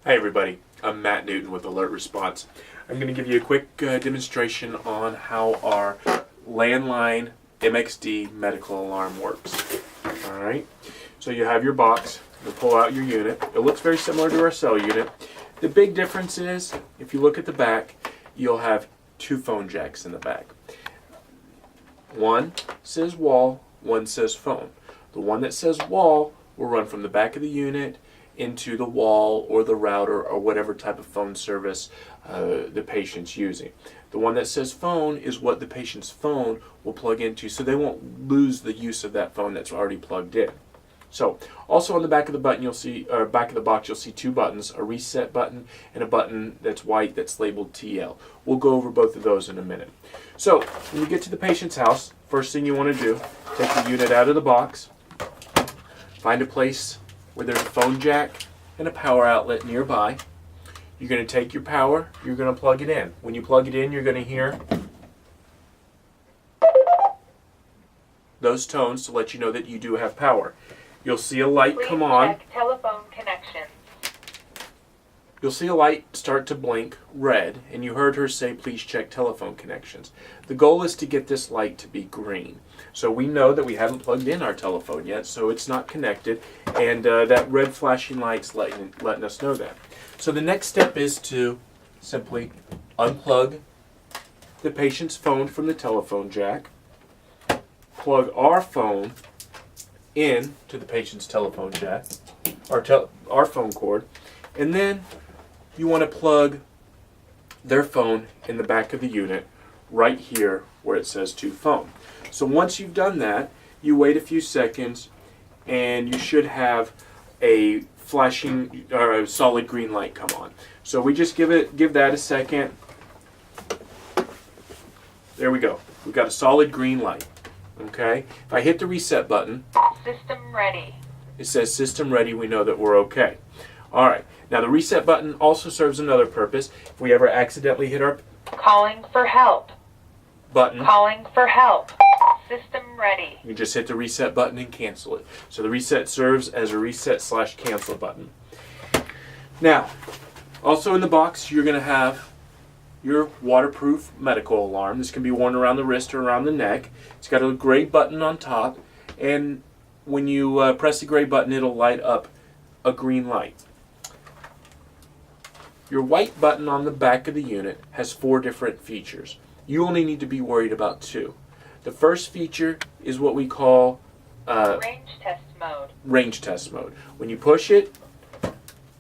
Hi everybody, I'm Matt Newton with Alert Response. I'm going to give you a quick demonstration on how our Landline MXD medical alarm works. Alright, so you have your box, you pull out your unit. It looks very similar to our cell unit. The big difference is, if you look at the back, you'll have two phone jacks in the back. One says wall, one says phone. The one that says wall will run from the back of the unit into the wall or the router or whatever type of phone service the patient's using. The one that says phone is what the patient's phone will plug into, so they won't lose the use of that phone that's already plugged in. So, also on the back of the button you'll see, or back of the box you'll see two buttons, a reset button and a button that's white that's labeled TL. We'll go over both of those in a minute. So, when you get to the patient's house, first thing you want to do, take the unit out of the box, find a place where there's a phone jack and a power outlet nearby. You're going to take your power, you're going to plug it in. When you plug it in, you're going to hear those tones to let you know that you do have power. You'll see a light come on. Check telephone connection. You'll see a light start to blink red, and you heard her say, please check telephone connections. The goal is to get this light to be green. So we know that we haven't plugged in our telephone yet, so it's not connected, and that red flashing light's letting us know that. So the next step is to simply unplug the patient's phone from the telephone jack, plug our phone in to the patient's telephone jack, our phone cord, and then you want to plug their phone in the back of the unit right here where it says to phone. So once you've done that, you wait a few seconds and you should have a flashing or a solid green light come on. So we just give that a second. There we go. We've got a solid green light. Okay? If I hit the reset button, System ready. it says system ready, we know that we're okay. Alright, now the reset button also serves another purpose. If we ever accidentally hit our Calling for help. button, Calling for help. System ready. you just hit the reset button and cancel it. So the reset serves as a reset/cancel button. Now, also in the box, you're going to have your waterproof medical alarm. This can be worn around the wrist or around the neck. It's got a gray button on top, and when you press the gray button, it'll light up a green light. Your white button on the back of the unit has 4 different features. You only need to be worried about 2. The first feature is what we call Range test mode. range test mode. When you push it,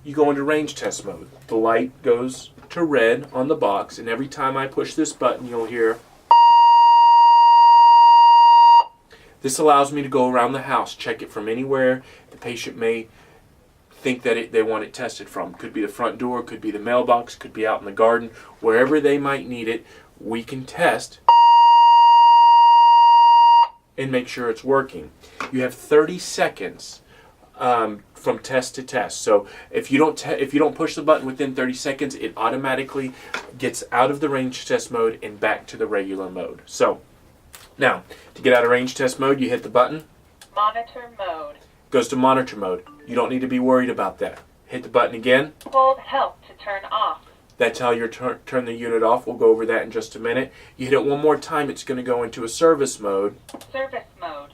you go into range test mode. The light goes to red on the box, and every time I push this button, you'll hear. This allows me to go around the house, check it from anywhere the patient may think that they want it tested from. Could be the front door, could be the mailbox, could be out in the garden. Wherever they might need it, we can test and make sure it's working. You have 30 seconds from test to test. So if you don't push the button within 30 seconds, it automatically gets out of the range test mode and back to the regular mode. So now, to get out of range test mode, you hit the button. Monitor mode. Goes to monitor mode. You don't need to be worried about that. Hit the button again. Hold help to turn off. That's how you turn the unit off. We'll go over that in just a minute. You hit it one more time, it's going to go into a service mode. Service mode.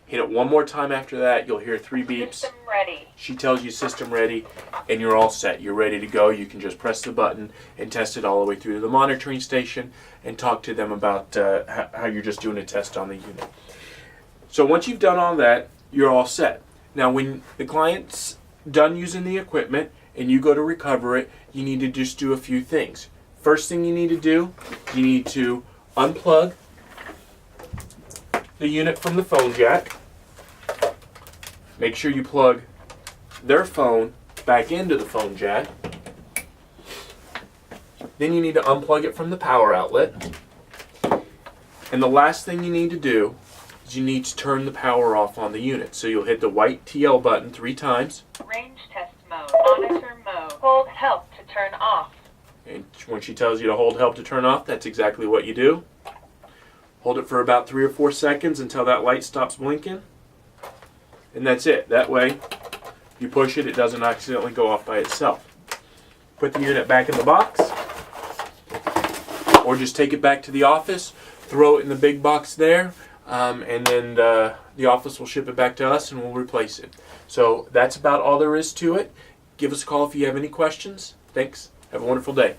Hit it one more time after that, you'll hear 3 beeps. System ready. She tells you system ready, and you're all set. You're ready to go. You can just press the button and test it all the way through to the monitoring station and talk to them about how you're just doing a test on the unit. So once you've done all that, you're all set. Now when the client's done using the equipment and you go to recover it, you need to just do a few things. First thing you need to do, you need to unplug the unit from the phone jack. Make sure you plug their phone back into the phone jack. Then you need to unplug it from the power outlet. And the last thing you need to do is you need to turn the power off on the unit. So you'll hit the white TL button 3 times. Range test mode. Monitor mode. Hold help to turn off. And when she tells you to hold help to turn off, that's exactly what you do. Hold it for about 3 or 4 seconds until that light stops blinking. And that's it. That way, You push it, it doesn't accidentally go off by itself. Put the unit back in the box, or just take it back to the office, throw it in the big box there, and then the office will ship it back to us and we'll replace it. So that's about all there is to it. Give us a call if you have any questions. Thanks. Have a wonderful day.